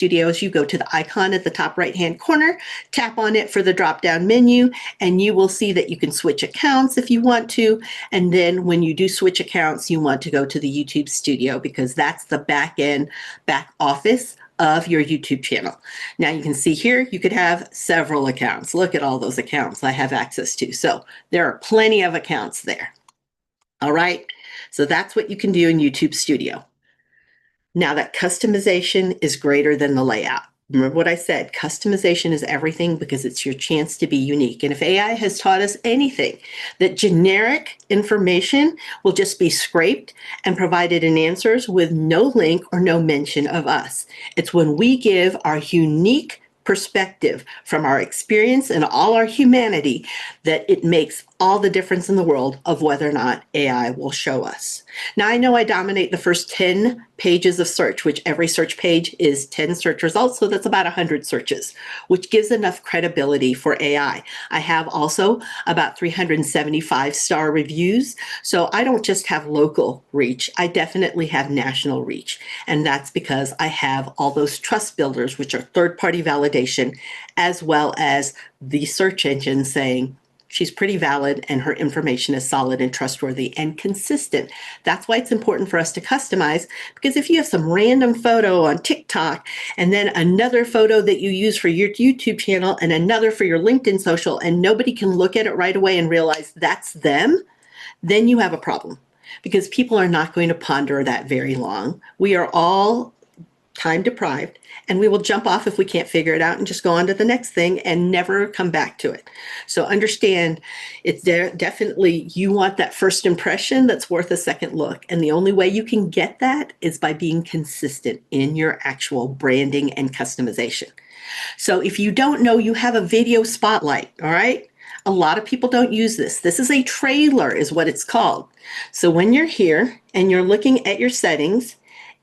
Studios, you go to the icon at the top right-hand corner, tap on it for the drop-down menu, and you will see that you can switch accounts if you want to. And then when you do switch accounts, you want to go to the YouTube Studio because that's the back office of your YouTube channel. Now you can see here, you could have several accounts. Look at all those accounts I have access to. So there are plenty of accounts there. All right, so that's what you can do in YouTube Studio. Now that customization is greater than the layout. Remember what I said, customization is everything because it's your chance to be unique. And if AI has taught us anything, that generic information will just be scraped and provided in answers with no link or no mention of us. It's when we give our unique perspective from our experience and all our humanity that it makes all the difference in the world of whether or not AI will show us. Now, I know I dominate the first 10 pages of search, which every search page is 10 search results, so that's about 100 searches, which gives enough credibility for AI. I have also about 375 star reviews, so I don't just have local reach, I definitely have national reach, and that's because I have all those trust builders, which are third-party validation, as well as the search engine saying, she's pretty valid and her information is solid and trustworthy and consistent. That's why it's important for us to customize, because if you have some random photo on TikTok and then another photo that you use for your YouTube channel and another for your LinkedIn social and nobody can look at it right away and realize that's them, then you have a problem because people are not going to ponder that very long. We are all time deprived, and we will jump off if we can't figure it out and just go on to the next thing and never come back to it. So understand, it's definitely, you want that first impression that's worth a second look. And the only way you can get that is by being consistent in your actual branding and customization. So if you don't know, you have a video spotlight, all right? A lot of people don't use this. This is a trailer is what it's called. So when you're here and you're looking at your settings,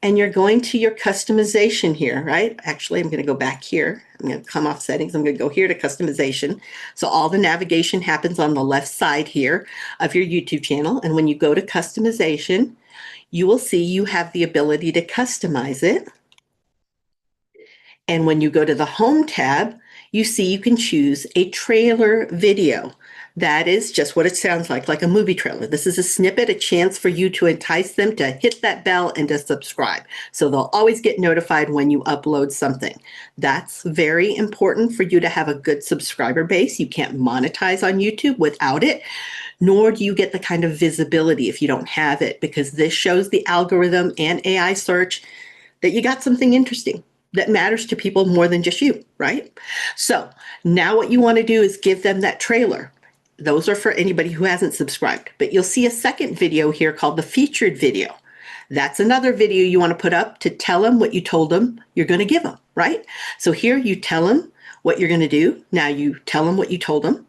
and you're going to your customization here, right? Actually, I'm going to go back here. I'm going to come off settings. I'm going to go here to customization. So all the navigation happens on the left side here of your YouTube channel. And when you go to customization, you will see you have the ability to customize it. And when you go to the Home tab, you see you can choose a trailer video. That is just what it sounds like a movie trailer. This is a snippet, a chance for you to entice them to hit that bell and to subscribe. So they'll always get notified when you upload something. That's very important for you to have a good subscriber base. You can't monetize on YouTube without it, nor do you get the kind of visibility if you don't have it, because this shows the algorithm and AI search that you got something interesting that matters to people more than just you, right? So now what you want to do is give them that trailer. Those are for anybody who hasn't subscribed, but you'll see a second video here called the featured video. That's another video you want to put up to tell them what you told them you're going to give them, right? So here you tell them what you're going to do. Now you tell them what you told them.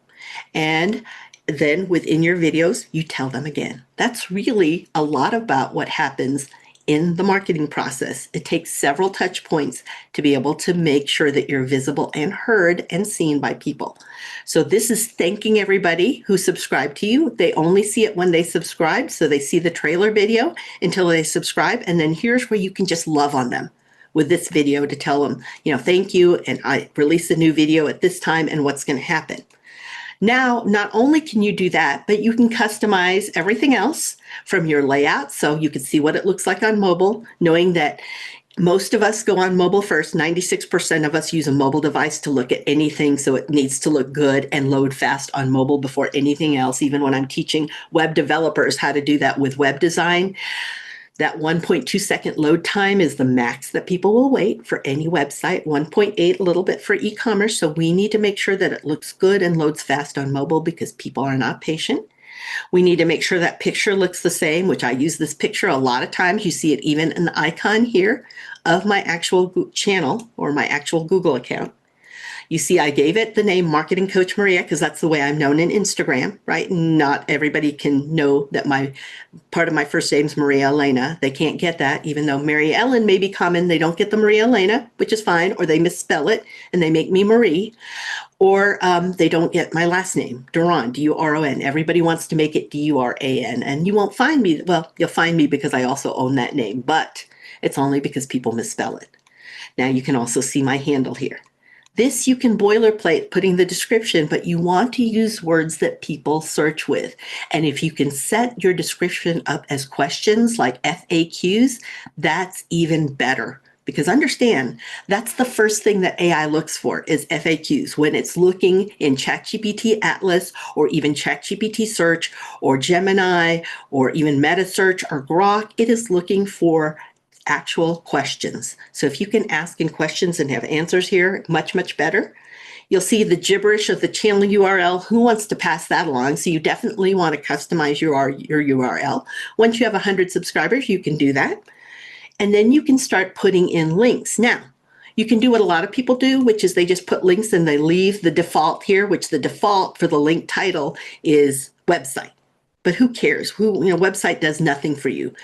And then within your videos, you tell them again. That's really a lot about what happens in the marketing process. It takes several touch points to be able to make sure that you're visible and heard and seen by people. So this is thanking everybody who subscribed to you. They only see it when they subscribe. So they see the trailer video until they subscribe. And then here's where you can just love on them with this video to tell them, thank you. And I release a new video at this time and what's going to happen. Now, not only can you do that, but you can customize everything else from your layout. So you can see what it looks like on mobile, knowing that most of us go on mobile first. 96% of us use a mobile device to look at anything. So it needs to look good and load fast on mobile before anything else. Even when I'm teaching web developers how to do that with web design, that 1.2 second load time is the max that people will wait for any website, 1.8 a little bit for e-commerce. So we need to make sure that it looks good and loads fast on mobile because people are not patient. We need to make sure that picture looks the same, which I use this picture a lot of times. You see it even in the icon here of my actual channel or my actual Google account. You see, I gave it the name Marketing Coach Maria because that's the way I'm known in Instagram, right? Not everybody can know that part of my first name is Maria Elena. They can't get that, even though Mary Ellen may be common. They don't get the Maria Elena, which is fine, or they misspell it and they make me Marie, or they don't get my last name, Duran, D-U-R-O-N. Everybody wants to make it D-U-R-A-N, and you won't find me. Well, you'll find me because I also own that name, but it's only because people misspell it. Now you can also see my handle here. This you can boilerplate putting the description, but you want to use words that people search with. And if you can set your description up as questions like FAQs, that's even better. Because understand, that's the first thing that AI looks for is FAQs. When it's looking in ChatGPT Atlas or even ChatGPT Search or Gemini or even Meta Search or Grok, it is looking for actual questions. So if you can ask in questions and have answers here, much, much better. You'll see the gibberish of the channel URL. Who wants to pass that along? So you definitely want to customize your URL. Once you have 100 subscribers, you can do that. And then you can start putting in links. Now, you can do what a lot of people do, which is they just put links and they leave the default here, which the default for the link title is website. But who cares? Website does nothing for you.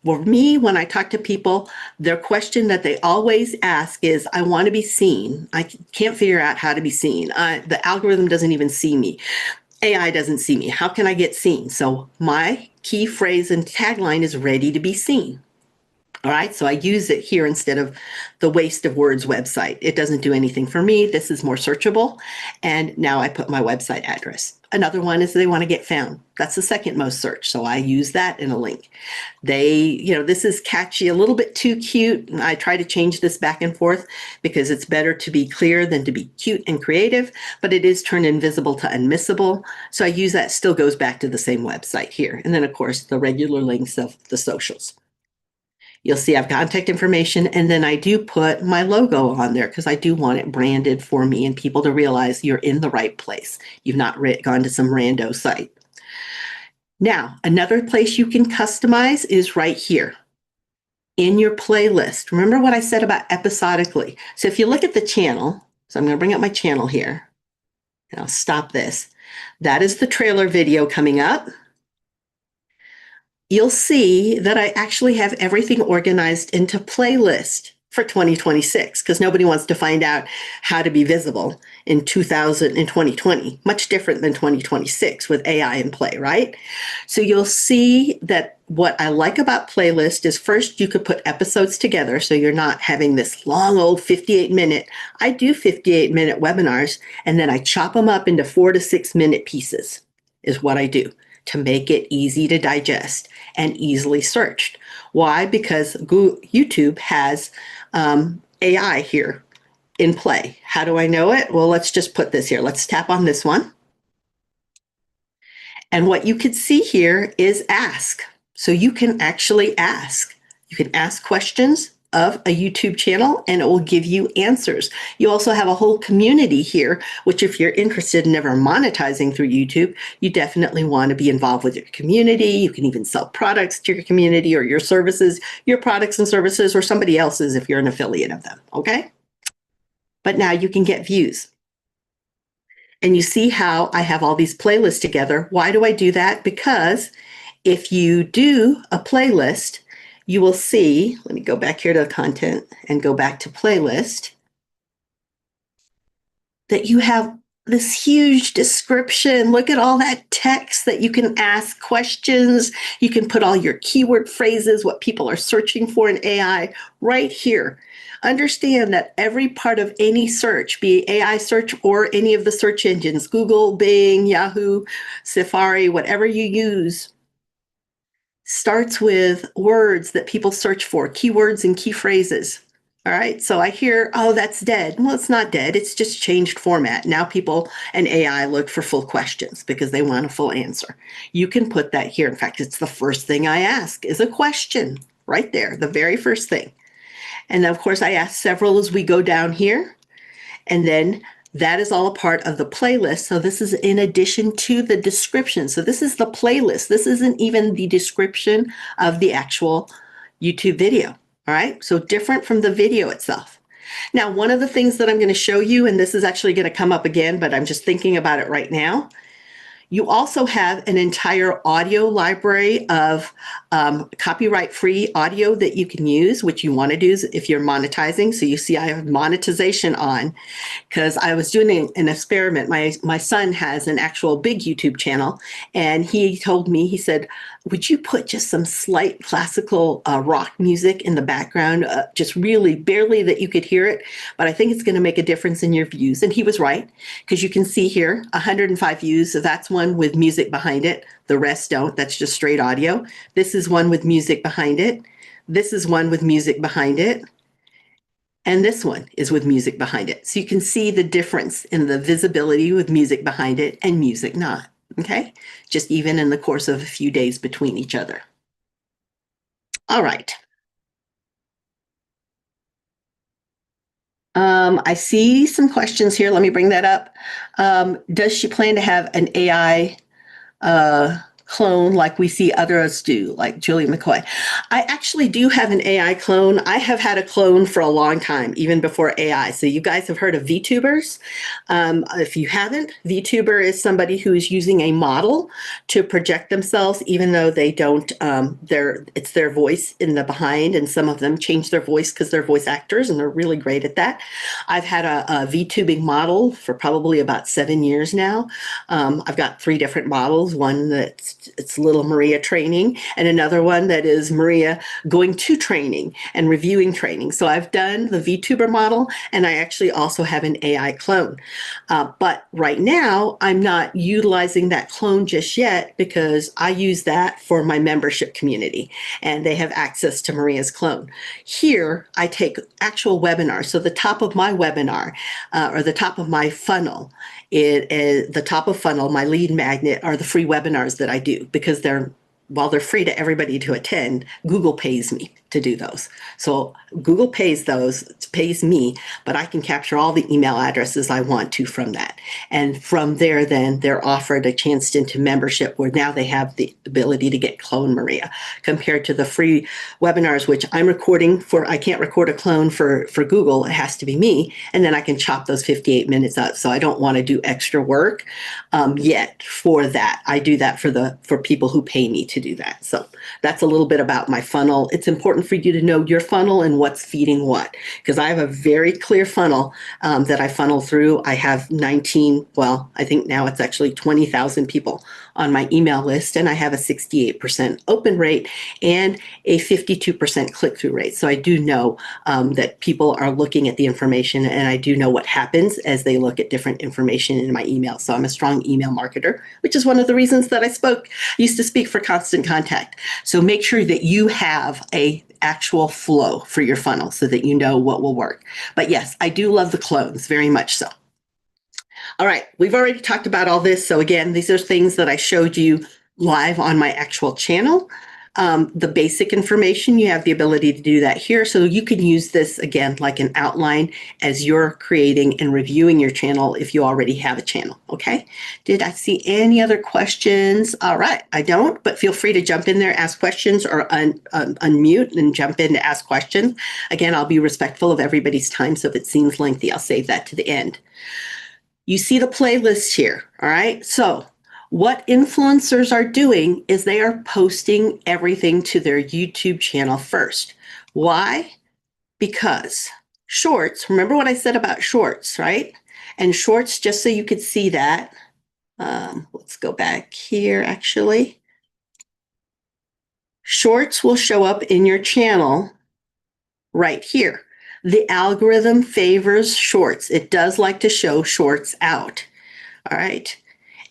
For me, when I talk to people, their question that they always ask is, I want to be seen. I can't figure out how to be seen. The algorithm doesn't even see me. AI doesn't see me. How can I get seen? So my key phrase and tagline is ready to be seen. All right, so I use it here instead of the waste of words website. It doesn't do anything for me. This is more searchable. And now I put my website address. Another one is they want to get found. That's the second most search. So I use that in a link. This is catchy, a little bit too cute. I try to change this back and forth because it's better to be clear than to be cute and creative, but it is turned invisible to unmissable. So I use that, still goes back to the same website here. And then of course, the regular links of the socials. You'll see I've contact information, and then I do put my logo on there because I do want it branded for me and people to realize you're in the right place. You've not gone to some rando site. Now, another place you can customize is right here in your playlist. Remember what I said about episodically. So if you look at the channel, so I'm going to bring up my channel here, and I'll stop this. That is the trailer video coming up. You'll see that I actually have everything organized into playlist for 2026 because nobody wants to find out how to be visible in 2020, much different than 2026 with AI in play, right? So you'll see that what I like about playlist is first you could put episodes together so you're not having this long old 58-minute. I do 58-minute webinars and then I chop them up into 4 to 6 minute pieces is what I do to make it easy to digest and easily searched. Why? Because YouTube has AI here in play. How do I know it? Well, let's just put this here. Let's tap on this one. And what you can see here is ask. So you can actually ask. You can ask questions of a YouTube channel and it will give you answers. You also have a whole community here, which if you're interested in ever monetizing through YouTube, you definitely want to be involved with your community. You can even sell products to your community or your services, your products and services, or somebody else's if you're an affiliate of them, okay? But now you can get views. And you see how I have all these playlists together. Why do I do that? Because if you do a playlist, you will see, let me go back here to the content and go back to playlist, that you have this huge description. Look at all that text that you can ask questions. You can put all your keyword phrases, what people are searching for in AI right here. Understand that every part of any search, be it AI search or any of the search engines, Google, Bing, Yahoo, Safari, whatever you use, starts with words that people search for, keywords and key phrases. All right, so I hear, oh, that's dead. Well, it's not dead. It's just changed format. Now people and AI look for full questions because they want a full answer. You can put that here. In fact, it's the first thing I ask is a question right there, the very first thing. And of course, I ask several as we go down here. And then that is all a part of the playlist. So this is in addition to the description. So this is the playlist. This isn't even the description of the actual YouTube video. All right. So different from the video itself. Now, one of the things that I'm going to show you, and this is actually going to come up again, but I'm just thinking about it right now. You also have an entire audio library of copyright-free audio that you can use, which you want to do if you're monetizing. So you see I have monetization on because I was doing an experiment. My son has an actual big YouTube channel, and he told me, he said, would you put just some slight classical rock music in the background, just really barely that you could hear it, but I think it's going to make a difference in your views. And he was right, because you can see here 105 views. So that's one with music behind it. The rest don't. That's just straight audio. This is one with music behind it. This is one with music behind it. And this one is with music behind it. So you can see the difference in the visibility with music behind it and music not. Okay, just even in the course of a few days between each other. All right. I see some questions here. Let me bring that up. Does she plan to have an AI clone like we see others do, like Julie McCoy? I actually do have an AI clone. I have had a clone for a long time, even before AI. So you guys have heard of VTubers. If you haven't, VTuber is somebody who is using a model to project themselves, even though they don't, it's their voice in the behind, and some of them change their voice because they're voice actors and they're really great at that. I've had a VTubing model for probably about 7 years now. I've got 3 different models, one it's little Maria training, and another one that is Maria going to training and reviewing training. So I've done the VTuber model, and I actually also have an AI clone. But right now, I'm not utilizing that clone just yet because I use that for my membership community, and they have access to Maria's clone. Here, I take actual webinars. So the top of my webinar, or the top of my funnel, it is the top of funnel, my lead magnet, are the free webinars that I do, because while they're free to everybody to attend, Google pays me to do those. So Google pays me, but I can capture all the email addresses I want to from that. And from there, then they're offered a chance into membership, where now they have the ability to get Clone Maria, compared to the free webinars, which I'm recording for. I can't record a clone for Google. It has to be me. And then I can chop those 58 minutes out. So I don't want to do extra work yet for that. I do that for people who pay me to do that. So that's a little bit about my funnel. It's important for you to know your funnel and what's feeding what, because I have a very clear funnel that I funnel through. I have 19, well, I think now it's actually 20,000 people on my email list, and I have a 68% open rate and a 52% click-through rate. So I do know that people are looking at the information, and I do know what happens as they look at different information in my email. So I'm a strong email marketer, which is one of the reasons that I used to speak for Constant Contact. So make sure that you have a actual flow for your funnel so that you know what will work. But yes, I do love the clones, very much so. All right, we've already talked about all this. So again, these are things that I showed you live on my actual channel. The basic information, you have the ability to do that here. So you can use this again, like an outline as you're creating and reviewing your channel if you already have a channel, okay? Did I see any other questions? All right, I don't, but feel free to jump in there, ask questions, or unmute and jump in to ask questions. Again, I'll be respectful of everybody's time, so if it seems lengthy, I'll save that to the end. You see the playlist here, all right? So what influencers are doing is they are posting everything to their YouTube channel first. Why? Because shorts, remember what I said about shorts, right? And shorts, just so you could see that, let's go back here actually. Shorts will show up in your channel right here. The algorithm favors shorts. It does like to show shorts out, all right?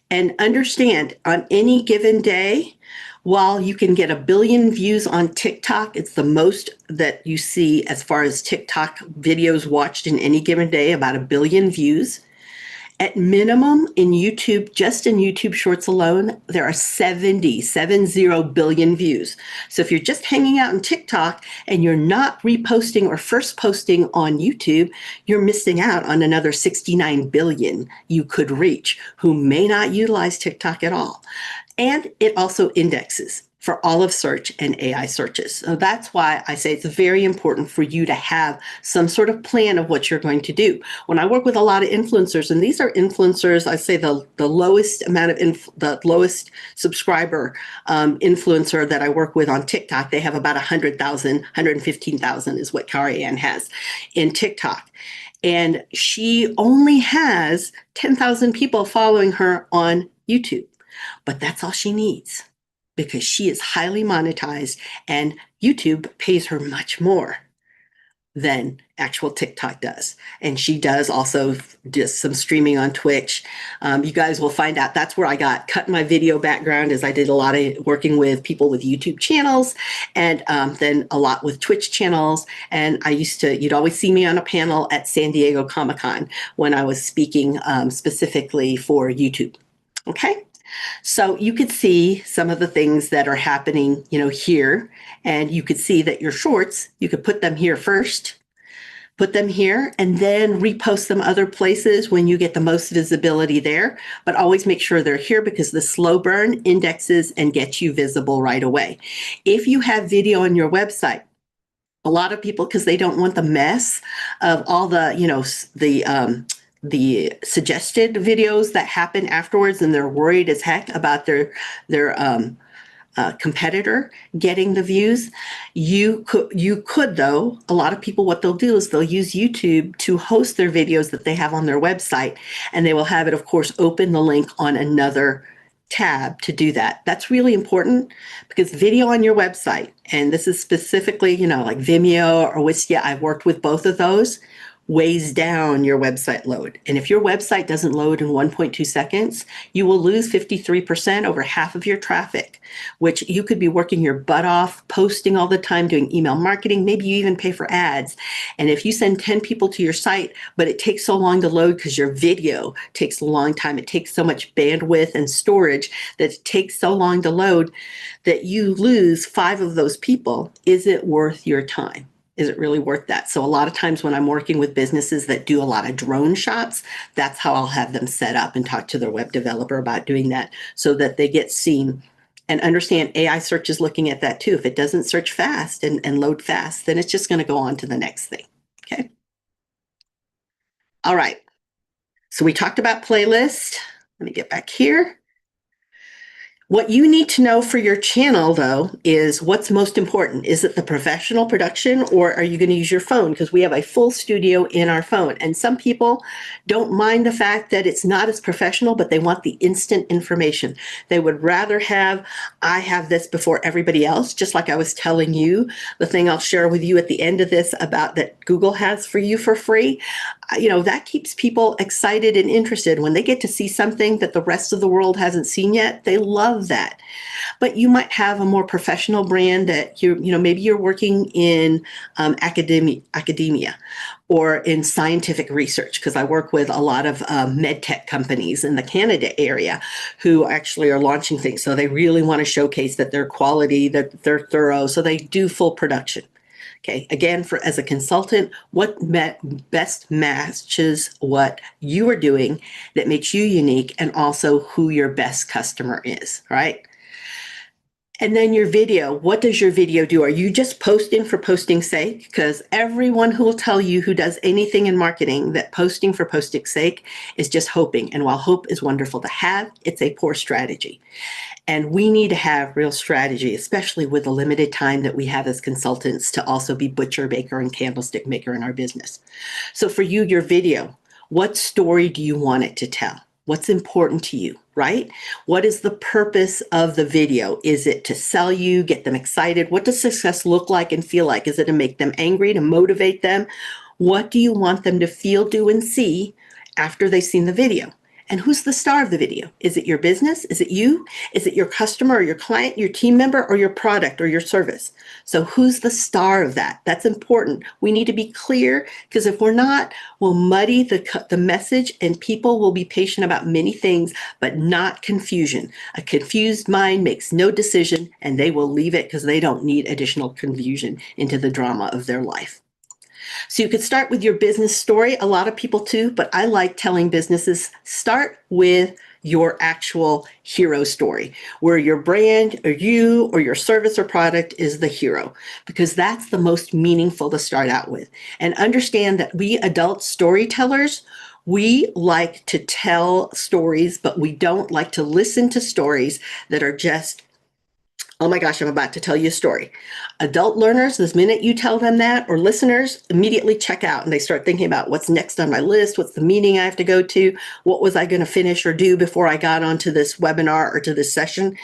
And understand, on any given day, while you can get 1 billion views on TikTok, it's the most that you see as far as TikTok videos watched in any given day, about 1 billion views. At minimum in YouTube, just in YouTube Shorts alone, there are 70 billion views. So if you're just hanging out on TikTok and you're not reposting or first posting on YouTube, you're missing out on another 69 billion you could reach who may not utilize TikTok at all. And it also indexes for all of search and AI searches. So that's why I say it's very important for you to have some sort of plan of what you're going to do. When I work with a lot of influencers, and these are influencers, I say the lowest amount of, the lowest subscriber influencer that I work with on TikTok, they have about 100,000, 115,000 is what Kari Ann has in TikTok. And she only has 10,000 people following her on YouTube, but that's all she needs, because she is highly monetized and YouTube pays her much more than actual TikTok does. And she does also just some streaming on Twitch. You guys will find out that's where I got cut my video background, is I did a lot of working with people with YouTube channels, and then a lot with Twitch channels. And you'd always see me on a panel at San Diego Comic-Con when I was speaking specifically for YouTube. Okay. So you could see some of the things that are happening, here, and you could see that your shorts, you could put them here first, put them here, and then repost them other places when you get the most visibility there. But always make sure they're here, because the slow burn indexes and gets you visible right away. If you have video on your website, a lot of people, because they don't want the mess of all the, the suggested videos that happen afterwards, and they're worried as heck about their competitor getting the views. You could though, a lot of people, what they'll do is they'll use YouTube to host their videos that they have on their website, and they will have it, of course, open the link on another tab to do that. That's really important, because video on your website, and this is specifically, like Vimeo or Wistia, I've worked with both of those, weighs down your website load. And if your website doesn't load in 1.2 seconds, you will lose 53%, over half of your traffic, which you could be working your butt off, posting all the time, doing email marketing, maybe you even pay for ads. And if you send 10 people to your site, but it takes so long to load because your video takes a long time, it takes so much bandwidth and storage that it takes so long to load, that you lose 5 of those people, is it worth your time? Is it really worth that? So a lot of times when I'm working with businesses that do a lot of drone shots, that's how I'll have them set up and talk to their web developer about doing that, so that they get seen and understand AI search is looking at that too. If it doesn't search fast and load fast, then it's just going to go on to the next thing. Okay. All right. So we talked about playlist. Let me get back here. What you need to know for your channel, though, is what's most important. Is it the professional production, or are you going to use your phone? Because we have a full studio in our phone. And some people don't mind the fact that it's not as professional, but they want the instant information. They would rather have, I have this before everybody else, just like I was telling you, the thing I'll share with you at the end of this about that Google has for you for free. That keeps people excited and interested. When they get to see something that the rest of the world hasn't seen yet, they love that. But you might have a more professional brand that maybe you're working in academia or in scientific research, because I work with a lot of med tech companies in the Canada area who actually are launching things. So they really want to showcase that they're quality, that they're thorough. So they do full production. Okay, again, as a consultant, what best matches what you are doing that makes you unique, and also who your best customer is, right? And then your video, what does your video do? Are you just posting for posting's sake? Because everyone who will tell you, who does anything in marketing, that posting for posting's sake is just hoping. And while hope is wonderful to have, it's a poor strategy. And we need to have real strategy, especially with the limited time that we have as consultants to also be butcher, baker, and candlestick maker in our business. So for you, your video, what story do you want it to tell? What's important to you, right? What is the purpose of the video? Is it to sell you, get them excited? What does success look like and feel like? Is it to make them angry, to motivate them? What do you want them to feel, do, and see after they've seen the video? And who's the star of the video? Is it your business? Is it you? Is it your customer or your client, your team member, or your product or your service? So who's the star of that? That's important. We need to be clear, because if we're not, we'll muddy the message, and people will be patient about many things, but not confusion. A confused mind makes no decision, and they will leave it because they don't need additional confusion into the drama of their life. So you could start with your business story, a lot of people too, but I like telling businesses, start with your actual hero story, where your brand or you or your service or product is the hero, because that's the most meaningful to start out with. And understand that we adult storytellers, we like to tell stories, but we don't like to listen to stories that are just, oh my gosh, I'm about to tell you a story. Adult learners, this minute you tell them that, or listeners, immediately check out, and they start thinking about what's next on my list, what's the meeting I have to go to, what was I going to finish or do before I got onto this webinar or to this session.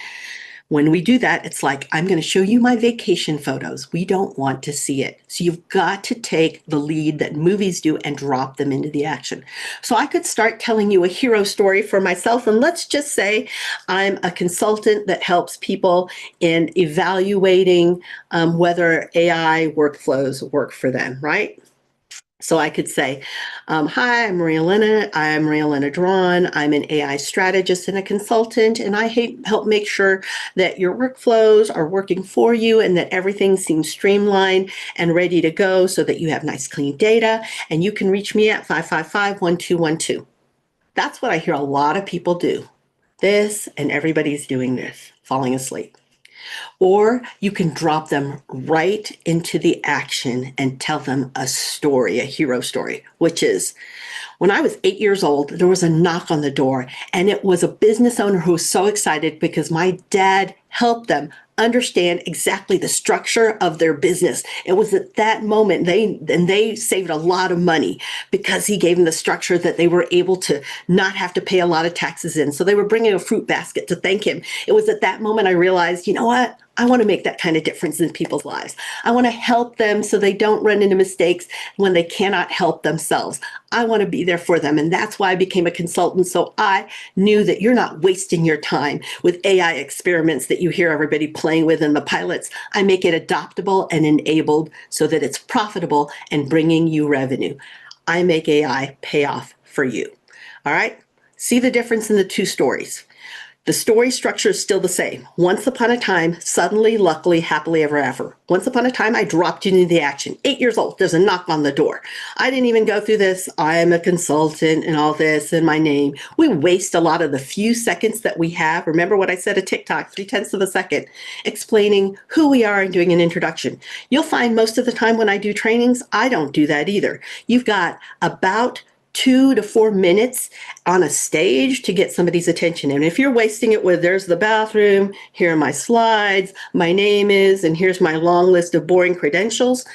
When we do that, it's like, I'm going to show you my vacation photos. We don't want to see it. So you've got to take the lead that movies do and drop them into the action. So I could start telling you a hero story for myself. And let's just say I'm a consultant that helps people in evaluating whether AI workflows work for them, right? So I could say, hi, I'm Maria Lena. I'm Maria Lena Drawn. I'm an AI strategist and a consultant, and I help make sure that your workflows are working for you and that everything seems streamlined and ready to go so that you have nice, clean data. And you can reach me at 555-1212. That's what I hear a lot of people do. This, and everybody's doing this, falling asleep. Or you can drop them right into the action and tell them a story, a hero story, which is, when I was 8 years old, there was a knock on the door, and it was a business owner who was so excited because my dad helped them understand exactly the structure of their business. It was at that moment they saved a lot of money because he gave them the structure that they were able to not have to pay a lot of taxes in. So they were bringing a fruit basket to thank him. It was at that moment I realized, you know what? I want to make that kind of difference in people's lives. I want to help them so they don't run into mistakes when they cannot help themselves. I want to be there for them. And that's why I became a consultant. So I knew that you're not wasting your time with AI experiments that you hear everybody playing with in the pilots. I make it adoptable and enabled so that it's profitable and bringing you revenue. I make AI pay off for you. All right. See the difference in the two stories. The story structure is still the same. Once upon a time, suddenly, luckily, happily ever after. Once upon a time, I dropped you into the action. 8 years old, there's a knock on the door. I didn't even go through this. I am a consultant and all this and my name. We waste a lot of the few seconds that we have. Remember what I said at TikTok, 0.3 of a second, explaining who we are and doing an introduction. You'll find most of the time when I do trainings, I don't do that either. You've got about 2 to 4 minutes on a stage to get somebody's attention. And if you're wasting it with, there's the bathroom, here are my slides, my name is, and here's my long list of boring credentials,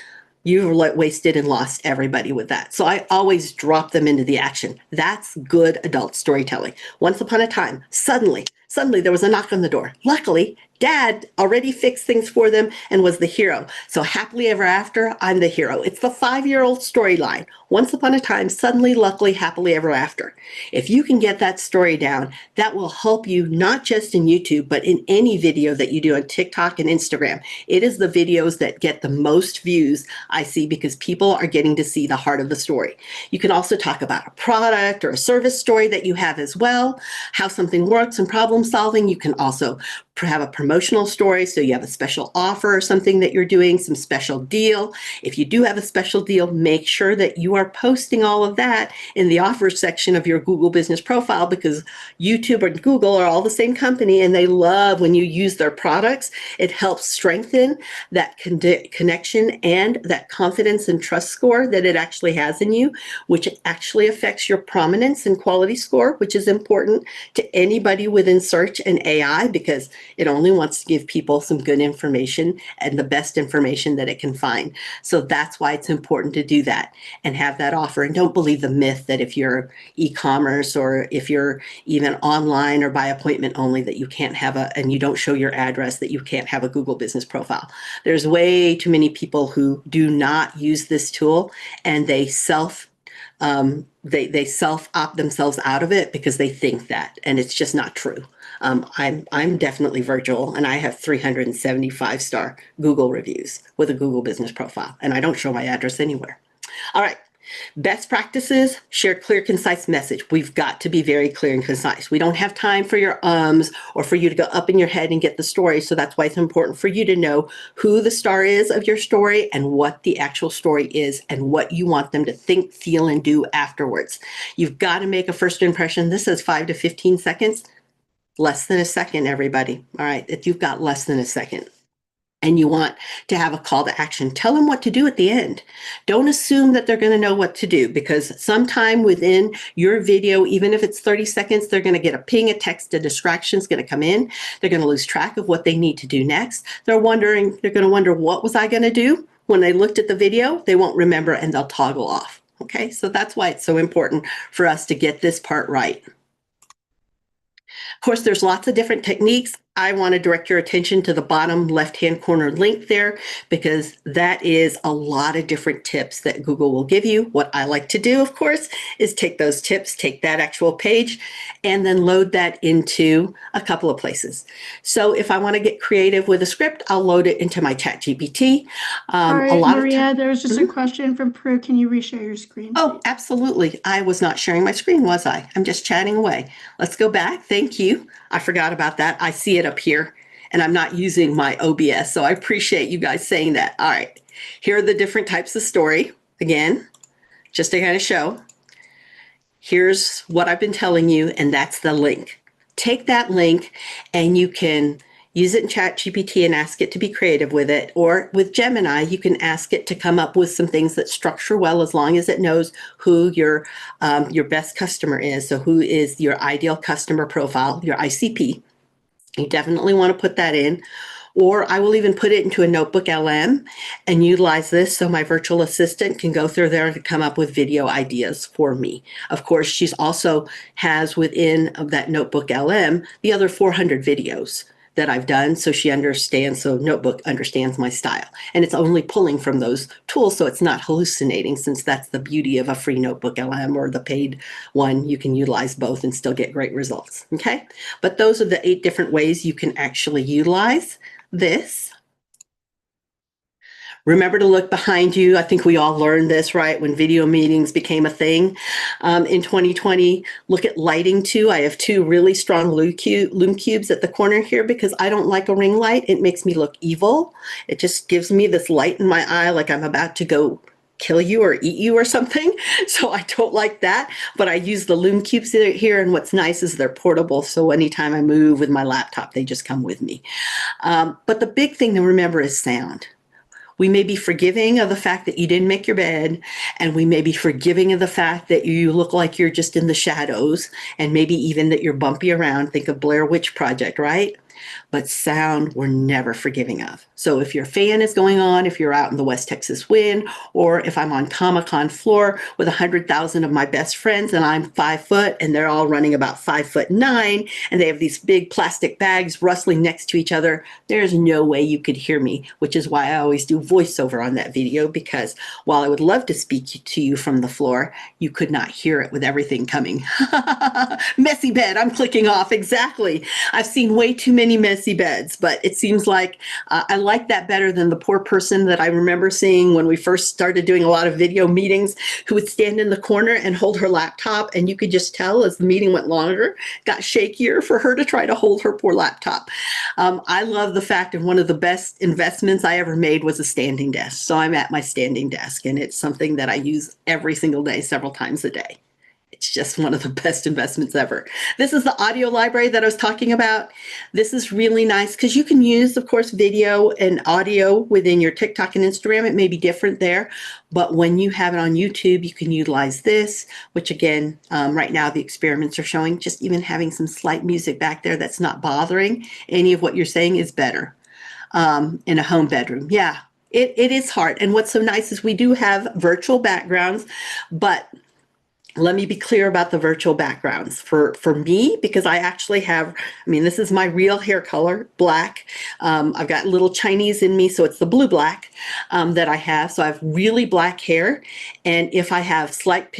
you've wasted and lost everybody with that. So I always drop them into the action. That's good adult storytelling. Once upon a time, suddenly there was a knock on the door. Luckily, Dad already fixed things for them and was the hero. So happily ever after, I'm the hero. It's the 5-year-old storyline. Once upon a time, suddenly, luckily, happily ever after. If you can get that story down, that will help you not just in YouTube, but in any video that you do on TikTok and Instagram. It is the videos that get the most views I see because people are getting to see the heart of the story. You can also talk about a product or a service story that you have as well, how something works and problem solving. You can also have a promotional story, so you have a special offer or something that you're doing, some special deal. If you do have a special deal, make sure that you are posting all of that in the offers section of your Google business profile, because YouTube and Google are all the same company and they love when you use their products. It helps strengthen that connection and that confidence and trust score that it actually has in you, which actually affects your prominence and quality score, which is important to anybody within search and AI, because it only wants to give people some good information and the best information that it can find. So that's why it's important to do that and have that offer. And don't believe the myth that if you're e-commerce or if you're even online or by appointment only, that you can't have and you don't show your address, that you can't have a Google business profile. There's way too many people who do not use this tool, and they they self-opt themselves out of it because they think that, and it's just not true. I'm definitely virtual, and I have 375-star Google reviews with a Google business profile, and I don't show my address anywhere. All right. Best practices, share clear, concise message. We've got to be very clear and concise. We don't have time for your ums or for you to go up in your head and get the story. So that's why it's important for you to know who the star is of your story and what the actual story is and what you want them to think, feel, and do afterwards. You've got to make a first impression. This is 5 to 15 seconds. Less than a second, everybody. All right, if you've got less than a second and you want to have a call to action, tell them what to do at the end. Don't assume that they're going to know what to do, because sometime within your video, even if it's 30 seconds, they're going to get a ping, a text, a distraction is going to come in. They're going to lose track of what they need to do next. They're going to wonder, what was I going to do? When they looked at the video, they won't remember and they'll toggle off. Okay, so that's why it's so important for us to get this part right. Of course, there's lots of different techniques. I want to direct your attention to the bottom left-hand corner link there, because that is a lot of different tips that Google will give you. What I like to do, of course, is take those tips, take that actual page, and then load that into a couple of places. So if I want to get creative with a script, I'll load it into my ChatGPT. Sorry, A lot of Maria, there's just a question from Prue. Can you reshare your screen, Oh, please? absolutely. I was not sharing my screen, was I? I'm just chatting away. Let's go back. Thank you. I forgot about that. I see it up here, and I'm not using my OBS, so I appreciate you guys saying that. All right. Here are the different types of story. Again, just to kind of show. Here's what I've been telling you, and that's the link. Take that link and you can use it in ChatGPT and ask it to be creative with it. Or with Gemini, you can ask it to come up with some things that structure well, as long as it knows who your best customer is. So who is your ideal customer profile, your ICP. You definitely want to put that in. Or I will even put it into a notebook LM and utilize this so my virtual assistant can go through there to come up with video ideas for me. Of course, she's also has within of that notebook LM the other 400 videos that I've done, so she understands, so Notebook understands my style. And it's only pulling from those tools, so it's not hallucinating, since that's the beauty of a free Notebook LM or the paid one. You can utilize both and still get great results, okay? But those are the 8 different ways you can actually utilize this. Remember to look behind you. I think we all learned this, right? When video meetings became a thing in 2020. Look at lighting too. I have 2 really strong lume cubes at the corner here because I don't like a ring light. It makes me look evil. It just gives me this light in my eye like I'm about to go kill you or eat you or something. So I don't like that, but I use the lume cubes here, and what's nice is they're portable, so anytime I move with my laptop, they just come with me. But the big thing to remember is sound. We may be forgiving of the fact that you didn't make your bed, and we may be forgiving of the fact that you look like you're just in the shadows, and maybe even that you're bumpy around. Think of Blair Witch Project, right? But sound we're never forgiving of. So if your fan is going on, if you're out in the West Texas wind, or if I'm on Comic-Con floor with 100,000 of my best friends and I'm 5 foot and they're all running about 5'9", and they have these big plastic bags rustling next to each other, there's no way you could hear me, which is why I always do voiceover on that video, because while I would love to speak to you from the floor, you could not hear it with everything coming. Messy bed, I'm clicking off, exactly. I've seen way too many messy beds, but it seems like I like that better than the poor person that I remember seeing when we first started doing a lot of video meetings, who would stand in the corner and hold her laptop, and you could just tell as the meeting went longer, got shakier for her to try to hold her poor laptop. I love the fact that one of the best investments I ever made was a standing desk. So I'm at my standing desk, and it's something that I use every single day, several times a day. It's just one of the best investments ever. This is the audio library that I was talking about. This is really nice because you can use, of course, video and audio within your TikTok and Instagram. It may be different there, but when you have it on YouTube, you can utilize this, which again, right now the experiments are showing just even having some slight music back there that's not bothering any of what you're saying is better in a home bedroom. Yeah, it is hard. And what's so nice is we do have virtual backgrounds, but let me be clear about the virtual backgrounds for me, because I actually have, I mean, this is my real hair color, black. I've got little Chinese in me, so it's the blue black that I have. So I have really black hair. And if I have slight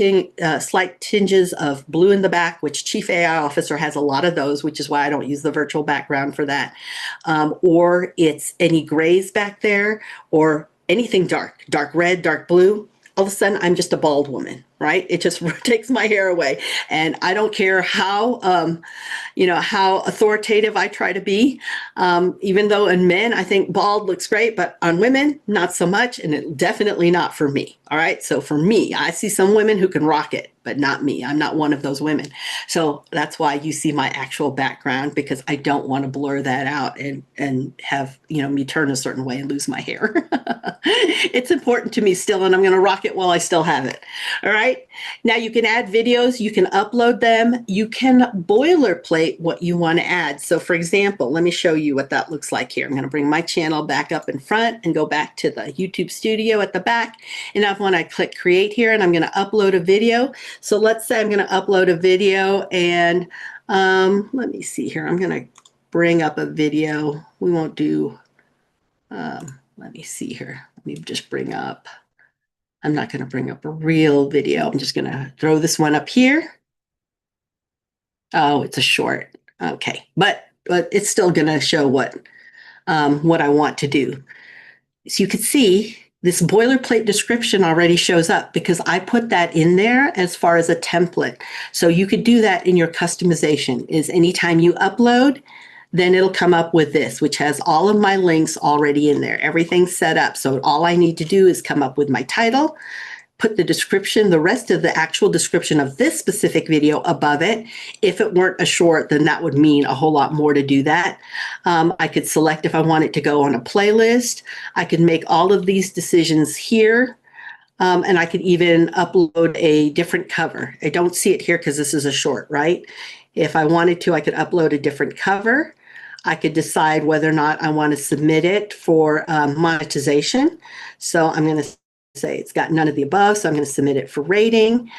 tinges of blue in the back, which Chief AI Officer has a lot of those, which is why I don't use the virtual background for that. Or it's any grays back there, or anything dark red, dark blue, all of a sudden I'm just a bald woman, right? It just takes my hair away. And I don't care how, how authoritative I try to be. Even though in men, I think bald looks great, but on women, not so much. And it definitely not for me. All right. So for me, I see some women who can rock it, but not me. I'm not one of those women. So that's why you see my actual background, because I don't want to blur that out and have, me turn a certain way and lose my hair. It's important to me still, and I'm going to rock it while I still have it. All right. Now you can add videos, you can upload them, you can boilerplate what you want to add. So for example, let me show you what that looks like here. I'm going to bring my channel back up in front and go back to the YouTube studio at the back. And now when I click create here, and I'm going to upload a video. So let's say I'm going to upload a video, and let me see here. I'm going to bring up a video. We won't do, let me see here. Let me just bring up, I'm not going to bring up a real video. I'm just going to throw this one up here. Oh, it's a short. Okay, but it's still going to show what I want to do. So you can see this boilerplate description already shows up because I put that in there as far as a template. So you could do that in your customization. Is anytime you upload, then it'll come up with this, which has all of my links already in there. Everything's set up. So all I need to do is come up with my title, put the description, the rest of the actual description of this specific video above it. If it weren't a short, then that would mean a whole lot more to do that. I could select if I want it to go on a playlist. I could make all of these decisions here. And I could even upload a different cover. I don't see it here because this is a short, right? If I wanted to, I could upload a different cover. I could decide whether or not I want to submit it for monetization. So I'm going to say it's got none of the above, so I'm going to submit it for rating,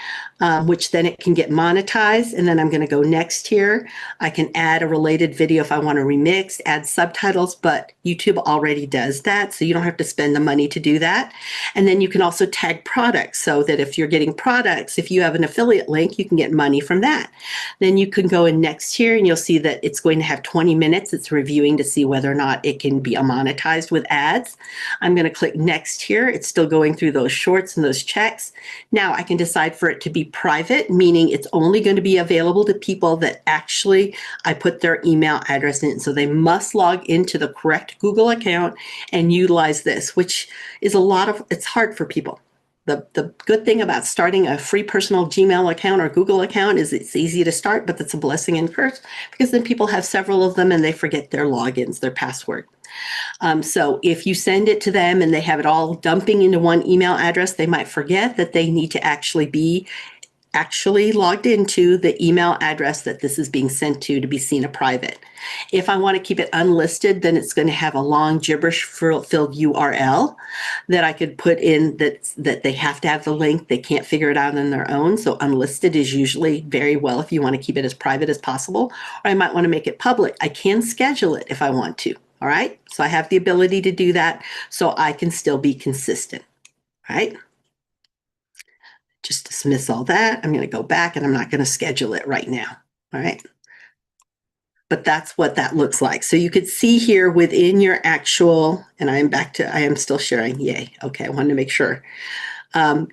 which then it can get monetized. And then I'm going to go next here. I can add a related video if I want to remix, add subtitles, but YouTube already does that, so you don't have to spend the money to do that. And then you can also tag products so that if you're getting products, if you have an affiliate link, you can get money from that. Then you can go in next here and you'll see that it's going to have 20 minutes. It's reviewing to see whether or not it can be monetized with ads. I'm going to click next here. It's still going through those shorts and those checks. Now I can decide for it to be private, meaning it's only going to be available to people that actually I put their email address in. So they must log into the correct Google account and utilize this, which is it's hard for people. The good thing about starting a free personal Gmail account or Google account is it's easy to start, but that's a blessing and curse because then people have several of them and they forget their logins, their password. So if you send it to them and they have it all dumping into one email address, they might forget that they need to actually be logged into the email address that this is being sent to be seen a private. If I want to keep it unlisted, then it's going to have a long gibberish filled URL that I could put in that they have to have the link. They can't figure it out on their own. So unlisted is usually very well if you want to keep it as private as possible, or I might want to make it public. I can schedule it if I want to. All right. So I have the ability to do that so I can still be consistent. All right. Just dismiss all that. I'm going to go back and I'm not going to schedule it right now. All right. But that's what that looks like. So you could see here within your actual, and I am still sharing. Yay. Okay. I wanted to make sure.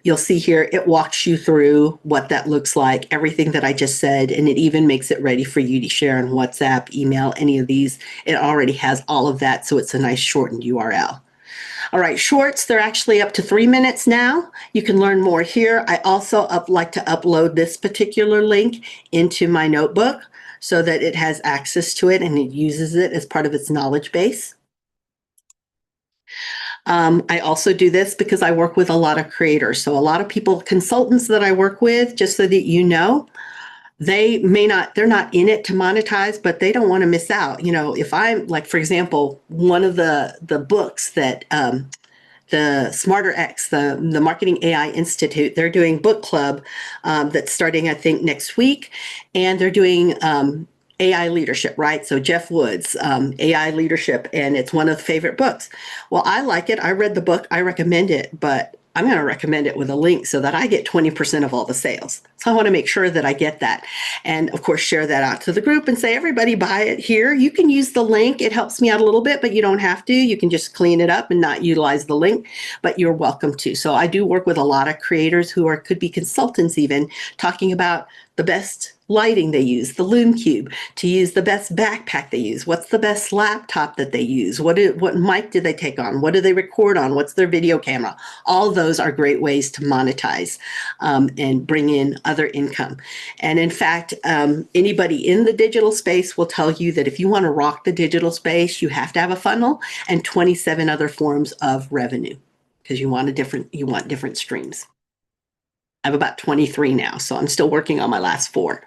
You'll see here, it walks you through what that looks like, everything that I just said, and it even makes it ready for you to share on WhatsApp, email, any of these. It already has all of that. So it's a nice shortened URL. All right, shorts, they're actually up to 3 minutes now. You can learn more here. I also like to upload this particular link into my notebook so that it has access to it and it uses it as part of its knowledge base. I also do this because I work with a lot of creators. So a lot of people, consultants that I work with, just so that you know, they're not in it to monetize, but they don't want to miss out. You know, if I'm like, for example, one of the books that the Smarter X, the Marketing AI Institute, they're doing book club that's starting, I think, next week. And they're doing AI leadership, right? So Jeff Woods, AI leadership, and it's one of the favorite books. Well, I like it. I read the book. I recommend it, but I'm going to recommend it with a link so that I get 20% of all the sales. So I want to make sure that I get that. And of course, share that out to the group and say, everybody buy it here. You can use the link. It helps me out a little bit, but you don't have to. You can just clean it up and not utilize the link, but you're welcome to. So I do work with a lot of creators who could be consultants even, talking about the best lighting they use, the Loom Cube, to use the best backpack they use, what's the best laptop that they use, what mic did they take on, what do they record on, what's their video camera. All those are great ways to monetize and bring in other income. And in fact, anybody in the digital space will tell you that if you want to rock the digital space, you have to have a funnel and 27 other forms of revenue because you want different streams. I have about 23 now, so I'm still working on my last 4.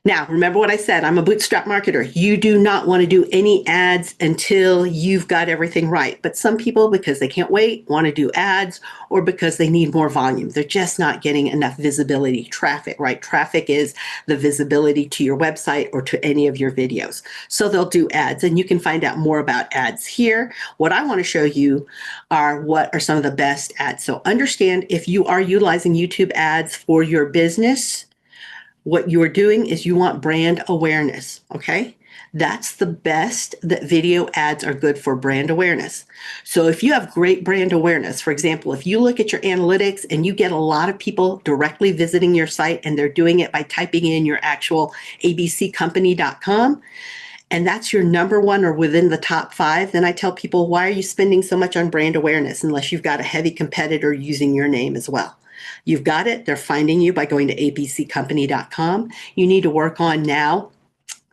Now, remember what I said, I'm a bootstrap marketer. You do not want to do any ads until you've got everything right. But some people, because they can't wait, want to do ads, or because they need more volume. They're just not getting enough visibility, traffic, right? Traffic is the visibility to your website or to any of your videos. So they'll do ads, and you can find out more about ads here. What I want to show you are what are some of the best ads. So understand, if you are utilizing YouTube ads for your business, what you're doing is you want brand awareness, okay? That's the best that video ads are good for, brand awareness. So if you have great brand awareness, for example, if you look at your analytics and you get a lot of people directly visiting your site and they're doing it by typing in your actual abccompany.com, and that's your number one or within the top 5, then I tell people, why are you spending so much on brand awareness unless you've got a heavy competitor using your name as well? You've got it. They're finding you by going to abccompany.com. You need to work on now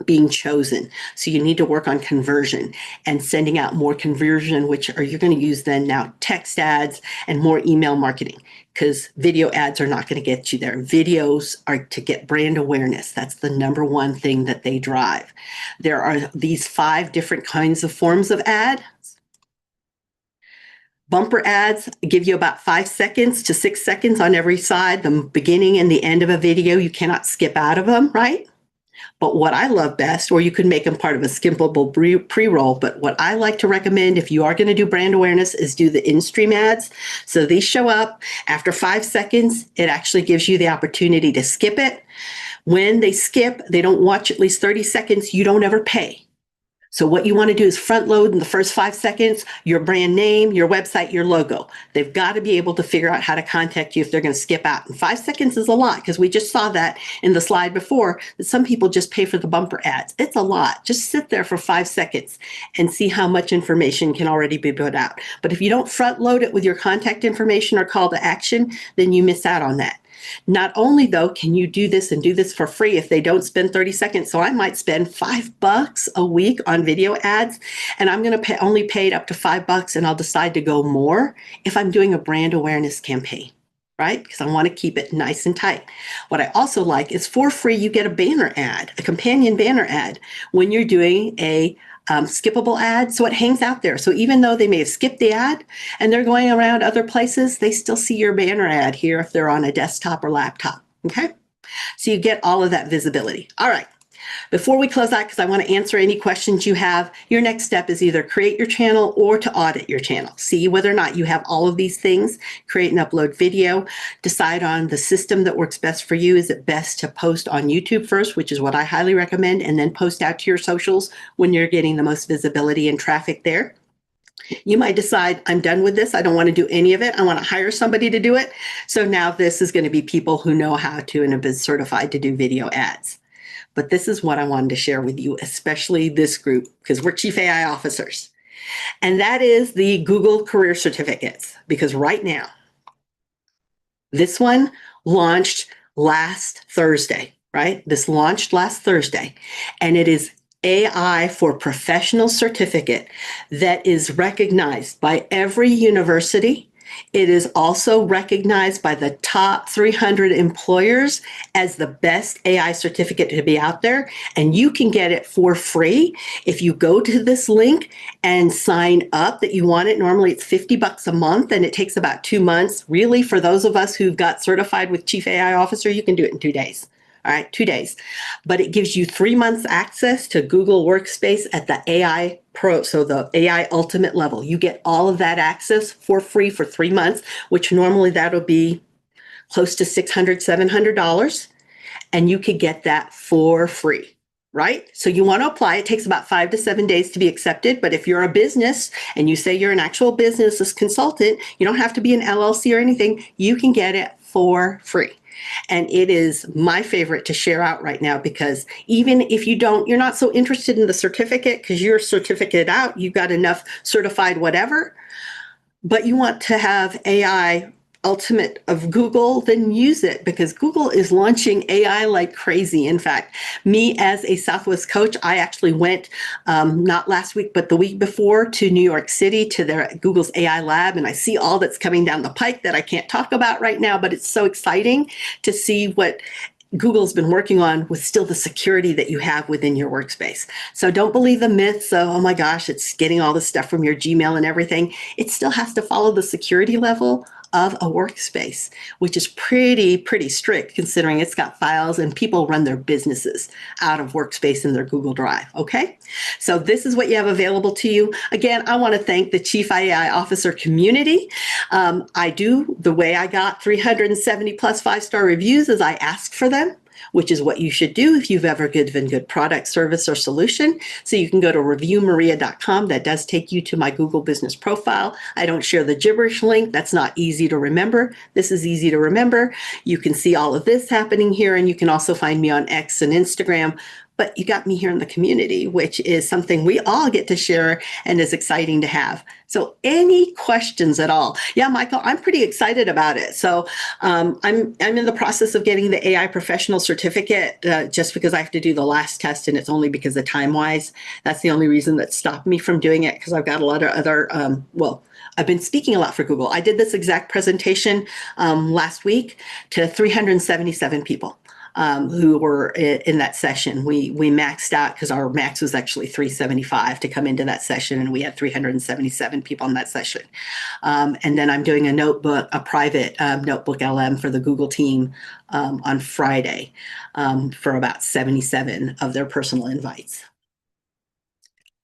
being chosen. So you need to work on conversion and sending out more conversion, which are you're going to use then now text ads and more email marketing, because video ads are not going to get you there. Videos are to get brand awareness. That's the number one thing that they drive. There are these 5 different kinds of forms of ad. Bumper ads give you about 5 seconds to 6 seconds on every side, the beginning and the end of a video. You cannot skip out of them, right? But what I love best, or you could make them part of a skippable pre-roll, but what I like to recommend if you are going to do brand awareness is do the in-stream ads. So these show up after 5 seconds. It actually gives you the opportunity to skip it. When they skip, they don't watch at least 30 seconds, you don't ever pay. So what you want to do is front load in the first 5 seconds, your brand name, your website, your logo. They've got to be able to figure out how to contact you if they're going to skip out. And 5 seconds is a lot, because we just saw that in the slide before, that some people just pay for the bumper ads. It's a lot. Just sit there for 5 seconds and see how much information can already be put out. But if you don't front load it with your contact information or call to action, then you miss out on that. Not only, though, can you do this and do this for free if they don't spend 30 seconds. So I might spend $5 a week on video ads, and I'm going to only pay it up to $5, and I'll decide to go more if I'm doing a brand awareness campaign, right? Because I want to keep it nice and tight. What I also like is for free, you get a banner ad, a companion banner ad when you're doing a skippable ad. So it hangs out there. So even though they may have skipped the ad and they're going around other places, they still see your banner ad here if they're on a desktop or laptop. Okay. So you get all of that visibility. All right. Before we close out, because I want to answer any questions you have, your next step is either create your channel or to audit your channel. See whether or not you have all of these things, create and upload video, decide on the system that works best for you. Is it best to post on YouTube first, which is what I highly recommend, and then post out to your socials when you're getting the most visibility and traffic there? You might decide, I'm done with this. I don't want to do any of it. I want to hire somebody to do it. So now this is going to be people who know how to and have been certified to do video ads. But this is what I wanted to share with you, especially this group, because we're Chief AI officers. And that is the Google Career Certificates, because right now, this one launched last Thursday, right? This launched last Thursday, and it is AI for Professional Certificate that is recognized by every university. It is also recognized by the top 300 employers as the best AI certificate to be out there. And you can get it for free if you go to this link and sign up that you want it. Normally it's $50 a month, and it takes about 2 months. Really, for those of us who've got certified with Chief AI Officer, you can do it in 2 days. All right, 2 days. But it gives you 3 months access to Google Workspace at the AI Pro, so the AI Ultimate level. You get all of that access for free for 3 months, which normally that'll be close to $600, $700, and you could get that for free, right? So you want to apply. It takes about 5 to 7 days to be accepted, but if you're a business and you say you're an actual business consultant, you don't have to be an LLC or anything. You can get it for free. And it is my favorite to share out right now, because even if you're not so interested in the certificate because you're certificate out, you've got enough certified whatever, but you want to have AI Ultimate of Google, then use it, because Google is launching AI like crazy. In fact, me as a Southwest coach, I actually went not last week, but the week before to New York City to their Google's AI lab. And I see all that's coming down the pike that I can't talk about right now, but it's so exciting to see what Google's been working on with still the security that you have within your workspace. So don't believe the myths of, oh my gosh, it's getting all this stuff from your Gmail and everything. It still has to follow the security level of a workspace, which is pretty strict considering it's got files and people run their businesses out of workspace in their Google Drive. Okay. So this is what you have available to you. Again, I want to thank the Chief AI Officer community. The way I got 370 plus 5-star reviews is I asked for them, which is what you should do if you've ever given good product, service, or solution. So you can go to reviewmaria.com. That does take you to my Google business profile. I don't share the gibberish link. That's not easy to remember. This is easy to remember. You can see all of this happening here, and you can also find me on X and Instagram. But you got me here in the community, which is something we all get to share and is exciting to have. So any questions at all? Yeah, Michael, I'm pretty excited about it. So I'm in the process of getting the AI professional certificate just because I have to do the last test, and it's only because of time-wise. That's the only reason that stopped me from doing it, because I've got a lot of other, I've been speaking a lot for Google. I did this exact presentation last week to 377 people. Who were in that session. We maxed out because our max was actually 375 to come into that session, and we had 377 people in that session. And then I'm doing a private notebook LM for the Google team on Friday for about 77 of their personal invites.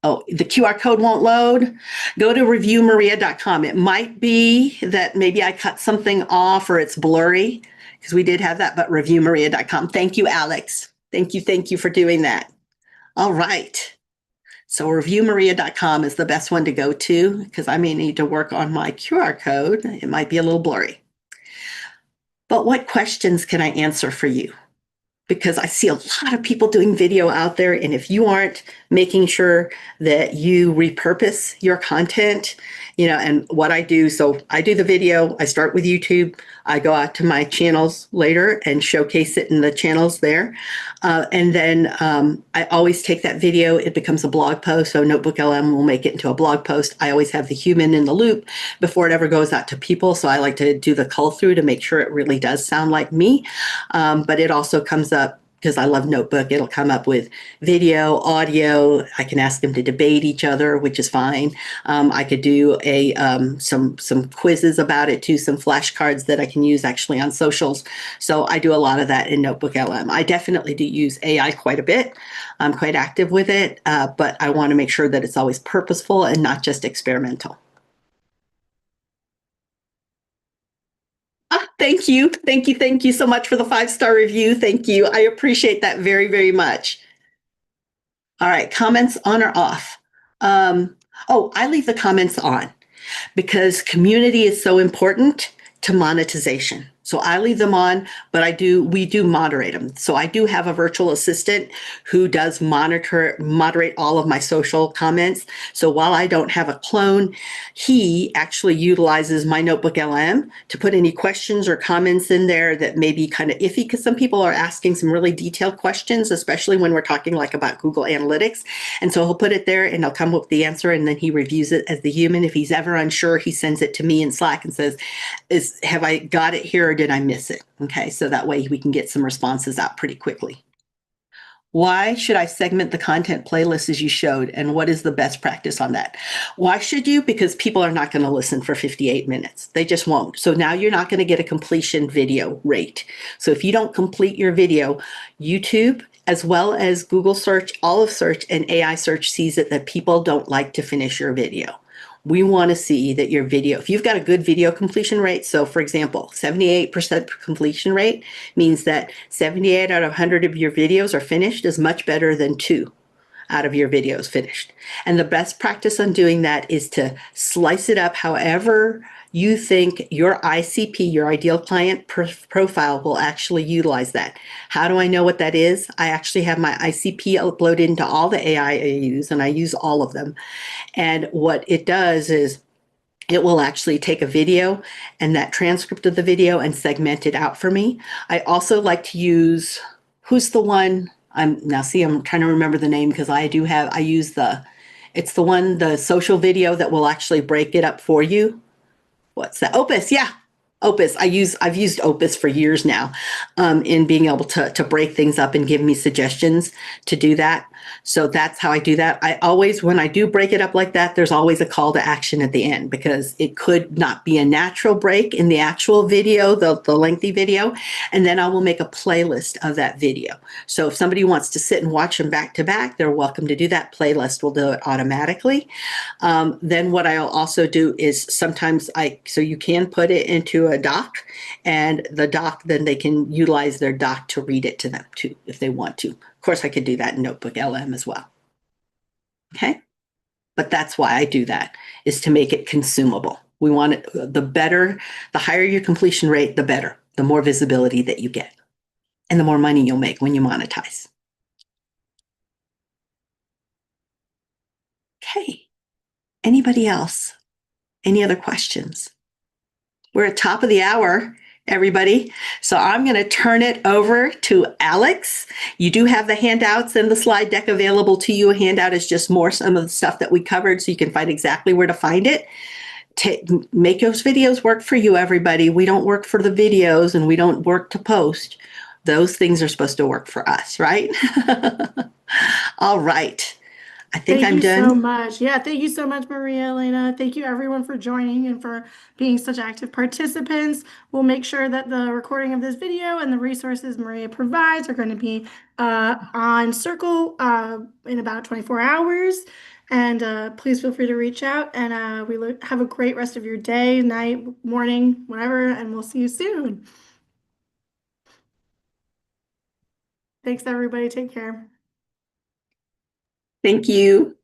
Oh, the QR code won't load. Go to reviewmaria.com. It might be that maybe I cut something off or it's blurry, because we did have that, but reviewmaria.com. Thank you, Alex. Thank you for doing that. All right. So reviewmaria.com is the best one to go to, because I may need to work on my QR code. It might be a little blurry. But what questions can I answer for you? Because I see a lot of people doing video out there, and if you aren't making sure that you repurpose your content, and what I do, so I do the video, I start with YouTube, I go out to my channels later and showcase it in the channels there. And then I always take that video, it becomes a blog post. So Notebook LM will make it into a blog post. I always have the human in the loop before it ever goes out to people. So I like to do the cull through to make sure it really does sound like me. But it also comes up, because I love Notebook, it'll come up with video, audio. I can ask them to debate each other, which is fine. I could do some quizzes about it too, some flashcards that I can use actually on socials. So I do a lot of that in Notebook LM. I definitely do use AI quite a bit. I'm quite active with it, but I want to make sure that it's always purposeful and not just experimental. Thank you. Thank you so much for the 5-star review. Thank you. I appreciate that very much. All right, comments on or off? I leave the comments on because community is so important to monetization. So I leave them on, but we do moderate them. So I do have a virtual assistant who does moderate all of my social comments. So while I don't have a clone, he actually utilizes my Notebook LM to put any questions or comments in there that may be kind of iffy, because some people are asking some really detailed questions, especially when we're talking like about Google Analytics. And so he'll put it there and he'll come up with the answer, and then he reviews it as the human. If he's ever unsure, he sends it to me in Slack and says, have I got it here or did I miss it? Okay, so that way we can get some responses out pretty quickly. Why should I segment the content playlist as you showed, and what is the best practice on that? Why should you? Because people are not going to listen for 58 minutes. They just won't. So now you're not going to get a completion video rate. So if you don't complete your video, YouTube, as well as Google search, all of search, and AI search sees it that people don't like to finish your video. We want to see that your video, if you've got a good video completion rate, so for example, 78% completion rate means that 78 out of 100 of your videos are finished, is much better than 2 out of your videos finished. And the best practice on doing that is to slice it up however you think your ICP, your ideal client profile, will actually utilize that. How do I know what that is? I actually have my ICP uploaded into all the AI I use, and I use all of them. And what it does is it will actually take a video and that transcript of the video and segment it out for me. I also like to use, who's the one? I'm trying to remember the name, because it's the social video that will actually break it up for you. What's that? Opus, yeah. Opus. I've used Opus for years now, in being able to break things up and give me suggestions to do that. So that's how I do that. I always, when I do break it up like that, there's always a call to action at the end, because it could not be a natural break in the actual video, the lengthy video. And then I will make a playlist of that video. So if somebody wants to sit and watch them back to back, they're welcome to do that. Playlist will do it automatically. Then what I'll also do is sometimes so you can put it into a doc, and the doc, then they can utilize their doc to read it to them too, if they want to. Of course, I could do that in Notebook LM as well. Okay. But that's why I do that, is to make it consumable. We want it, the higher your completion rate, the better, the more visibility that you get, and the more money you'll make when you monetize. Okay. Anybody else? Any other questions? We're at top of the hour, everybody. So I'm going to turn it over to Alex. You do have the handouts and the slide deck available to you. A handout is just some of the stuff that we covered, so you can find exactly where to find it. Make those videos work for you, everybody. We don't work for the videos, and we don't work to post. Those things are supposed to work for us, right? All right. I think I'm done. Thank you so much. Yeah, thank you so much, Maria Elena. Thank you everyone for joining and for being such active participants. We'll make sure that the recording of this video and the resources Maria provides are going to be on Circle in about 24 hours. And please feel free to reach out, and have a great rest of your day, night, morning, whatever, and we'll see you soon. Thanks, everybody. Take care. Thank you.